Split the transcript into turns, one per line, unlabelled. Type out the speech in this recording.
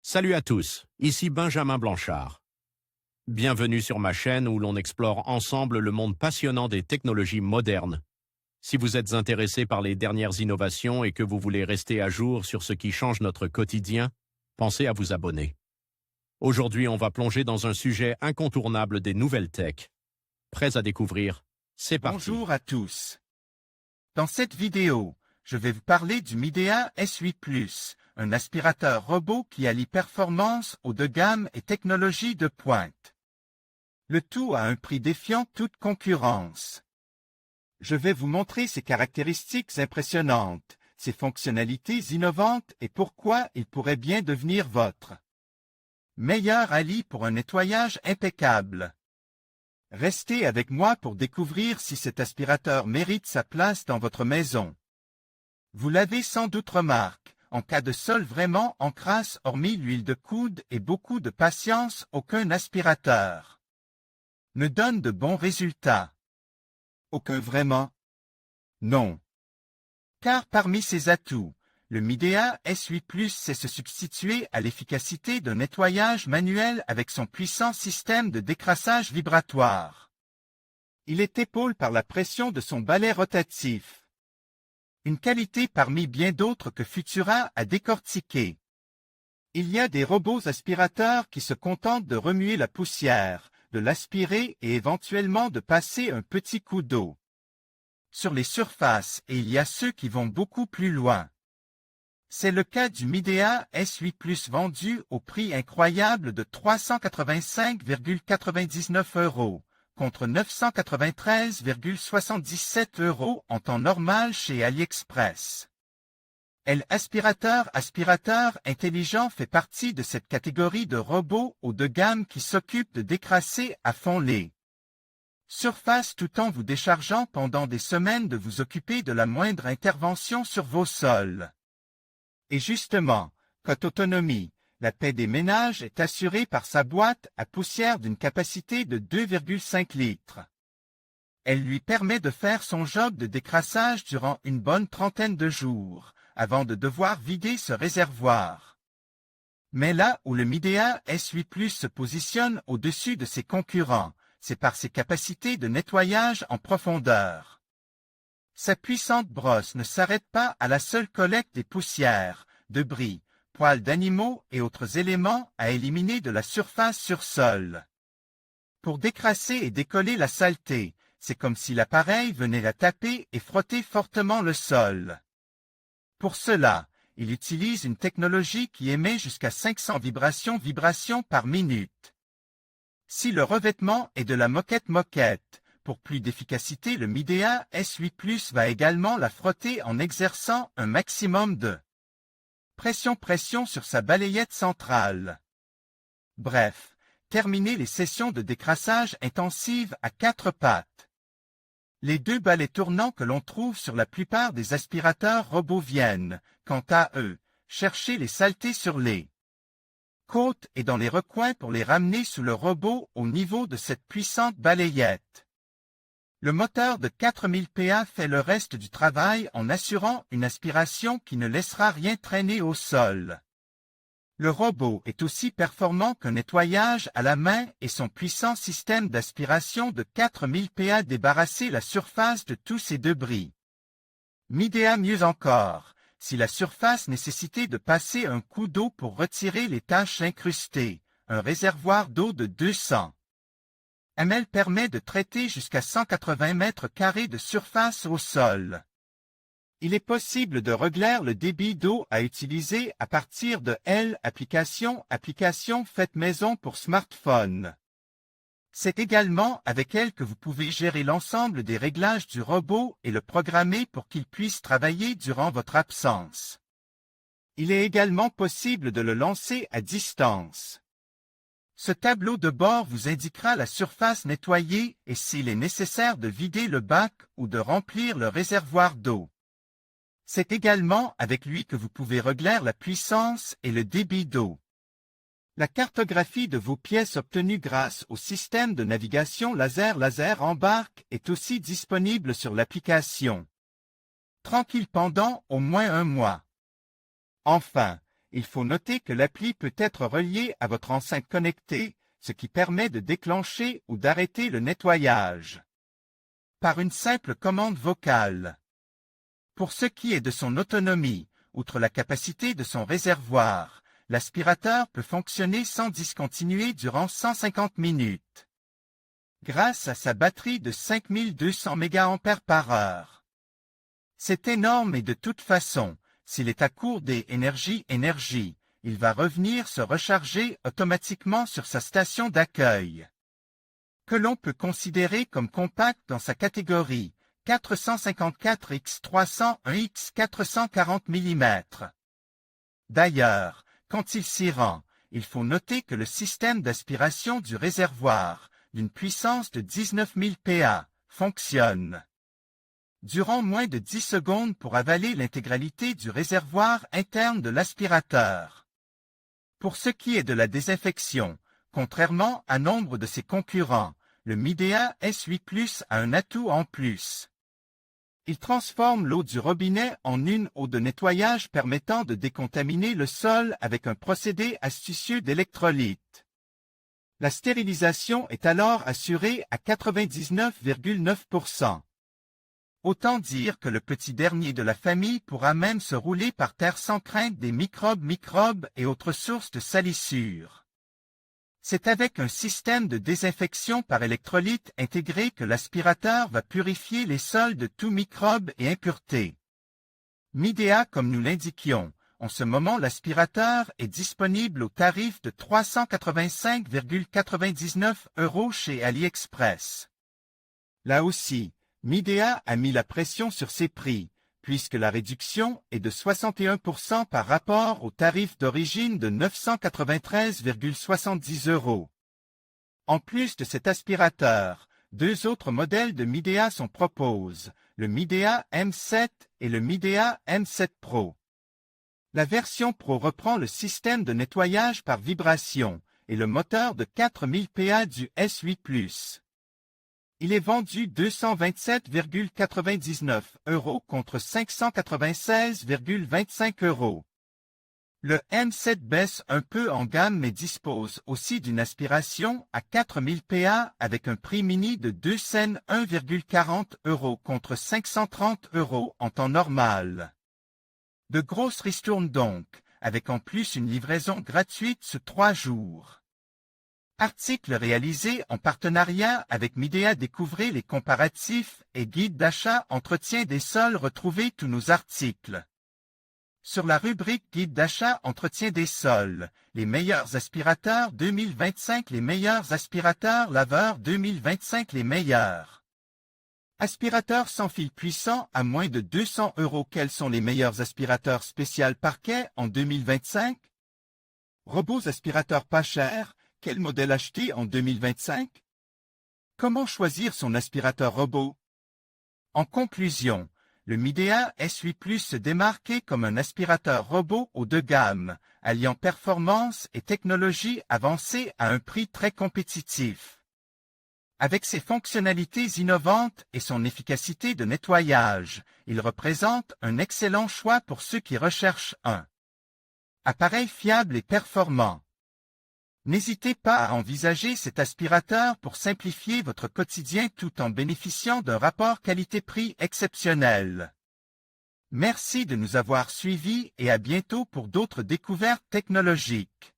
Salut à tous, ici Benjamin Blanchard. Bienvenue sur ma chaîne où l'on explore ensemble le monde passionnant des technologies modernes. Si vous êtes intéressé par les dernières innovations et que vous voulez rester à jour sur ce qui change notre quotidien, pensez à vous abonner. Aujourd'hui, on va plonger dans un sujet incontournable des nouvelles tech. Prêts à découvrir? C'est parti.
Bonjour à tous. Dans cette vidéo, je vais vous parler du Midea S8+, un aspirateur robot qui allie performance haut de gamme et technologie de pointe. Le tout à un prix défiant toute concurrence. Je vais vous montrer ses caractéristiques impressionnantes, ses fonctionnalités innovantes et pourquoi il pourrait bien devenir votre meilleur allié pour un nettoyage impeccable. Restez avec moi pour découvrir si cet aspirateur mérite sa place dans votre maison. Vous l'avez sans doute remarqué, en cas de sol vraiment en crasse hormis l'huile de coude et beaucoup de patience, aucun aspirateur ne donne de bons résultats. Aucun vraiment? Non. Car parmi ses atouts, le Midea S8+ sait se substituer à l'efficacité d'un nettoyage manuel avec son puissant système de décrassage vibratoire. Il est épaulé par la pression de son balai rotatif. Une qualité parmi bien d'autres que Futura a décortiqué. Il y a des robots aspirateurs qui se contentent de remuer la poussière, de l'aspirer et éventuellement de passer un petit coup d'eau sur les surfaces, et il y a ceux qui vont beaucoup plus loin. C'est le cas du Midea S8+ vendu au prix incroyable de 385,99 € contre 993,77 € en temps normal chez AliExpress. L'aspirateur intelligent fait partie de cette catégorie de robots haut de gamme qui s'occupent de décrasser à fond les surfaces tout en vous déchargeant pendant des semaines de vous occuper de la moindre intervention sur vos sols. Et justement, côté autonomie, la paix des ménages est assurée par sa boîte à poussière d'une capacité de 2,5 litres. Elle lui permet de faire son job de décrassage durant une bonne trentaine de jours, avant de devoir vider ce réservoir. Mais là où le Midea S8+ se positionne au-dessus de ses concurrents, c'est par ses capacités de nettoyage en profondeur. Sa puissante brosse ne s'arrête pas à la seule collecte des poussières, débris, poils d'animaux et autres éléments à éliminer de la surface sur sol. Pour décrasser et décoller la saleté, c'est comme si l'appareil venait la taper et frotter fortement le sol. Pour cela, il utilise une technologie qui émet jusqu'à 500 vibrations par minute. Si le revêtement est de la moquette, pour plus d'efficacité, le Midea S8+ va également la frotter en exerçant un maximum de pression sur sa balayette centrale. Bref, terminez les sessions de décrassage intensives à 4 pattes. Les 2 balais tournants que l'on trouve sur la plupart des aspirateurs robots viennent, quant à eux, chercher les saletés sur les côtes et dans les recoins pour les ramener sous le robot au niveau de cette puissante balayette. Le moteur de 4000 PA fait le reste du travail en assurant une aspiration qui ne laissera rien traîner au sol. Le robot est aussi performant qu'un nettoyage à la main et son puissant système d'aspiration de 4000 PA débarrasser la surface de tous ces débris. Midea mieux encore, si la surface nécessitait de passer un coup d'eau pour retirer les taches incrustées, un réservoir d'eau de 200 ml permet de traiter jusqu'à 180 mètres carrés de surface au sol. Il est possible de régler le débit d'eau à utiliser à partir de l'application faite maison pour smartphone. C'est également avec elle que vous pouvez gérer l'ensemble des réglages du robot et le programmer pour qu'il puisse travailler durant votre absence. Il est également possible de le lancer à distance. Ce tableau de bord vous indiquera la surface nettoyée et s'il est nécessaire de vider le bac ou de remplir le réservoir d'eau. C'est également avec lui que vous pouvez régler la puissance et le débit d'eau. La cartographie de vos pièces obtenue grâce au système de navigation laser embarque est aussi disponible sur l'application. Tranquille pendant au moins un mois. Enfin, il faut noter que l'appli peut être reliée à votre enceinte connectée, ce qui permet de déclencher ou d'arrêter le nettoyage par une simple commande vocale. Pour ce qui est de son autonomie, outre la capacité de son réservoir, l'aspirateur peut fonctionner sans discontinuer durant 150 minutes. Grâce à sa batterie de 5200 mAh. C'est énorme et de toute façon, s'il est à court d'énergie, il va revenir se recharger automatiquement sur sa station d'accueil, que l'on peut considérer comme compact dans sa catégorie 454 x 301 x 440 mm. D'ailleurs, quand il s'y rend, il faut noter que le système d'aspiration du réservoir, d'une puissance de 19 000 PA, fonctionne durant moins de 10 secondes pour avaler l'intégralité du réservoir interne de l'aspirateur. Pour ce qui est de la désinfection, contrairement à nombre de ses concurrents, le Midea S8 Plus a un atout en plus. Il transforme l'eau du robinet en une eau de nettoyage permettant de décontaminer le sol avec un procédé astucieux d'électrolyte. La stérilisation est alors assurée à 99,9%. Autant dire que le petit dernier de la famille pourra même se rouler par terre sans crainte des microbes et autres sources de salissure. C'est avec un système de désinfection par électrolyte intégré que l'aspirateur va purifier les sols de tout microbe et impureté. Midea, comme nous l'indiquions, en ce moment l'aspirateur est disponible au tarif de 385,99 € chez AliExpress. Là aussi, Midea a mis la pression sur ses prix, puisque la réduction est de 61% par rapport au tarif d'origine de 993,70 €. En plus de cet aspirateur, deux autres modèles de Midea sont proposés, le Midea M7 et le Midea M7 Pro. La version Pro reprend le système de nettoyage par vibration et le moteur de 4000 PA du S8 Plus. Il est vendu 227,99 € contre 596,25 €. Le M7 baisse un peu en gamme mais dispose aussi d'une aspiration à 4000 PA avec un prix mini de 201,40 € contre 530 € en temps normal. De grosses ristournes donc, avec en plus une livraison gratuite sur 3 jours. Article réalisé en partenariat avec Midea. Découvrez les comparatifs et guides d'achat entretien des sols. Retrouvez tous nos articles. Sur la rubrique Guide d'achat entretien des sols, les meilleurs aspirateurs 2025, les meilleurs aspirateurs laveurs 2025, les meilleurs aspirateurs sans fil puissant à moins de 200 €. Quels sont les meilleurs aspirateurs spécial parquet en 2025? Robots aspirateurs pas chers. Quel modèle acheter en 2025? Comment choisir son aspirateur robot? En conclusion, le Midea S8 Plus se démarquait comme un aspirateur robot haut de gamme, alliant performance et technologie avancée à un prix très compétitif. Avec ses fonctionnalités innovantes et son efficacité de nettoyage, il représente un excellent choix pour ceux qui recherchent un appareil fiable et performant. N'hésitez pas à envisager cet aspirateur pour simplifier votre quotidien tout en bénéficiant d'un rapport qualité-prix exceptionnel. Merci de nous avoir suivis et à bientôt pour d'autres découvertes technologiques.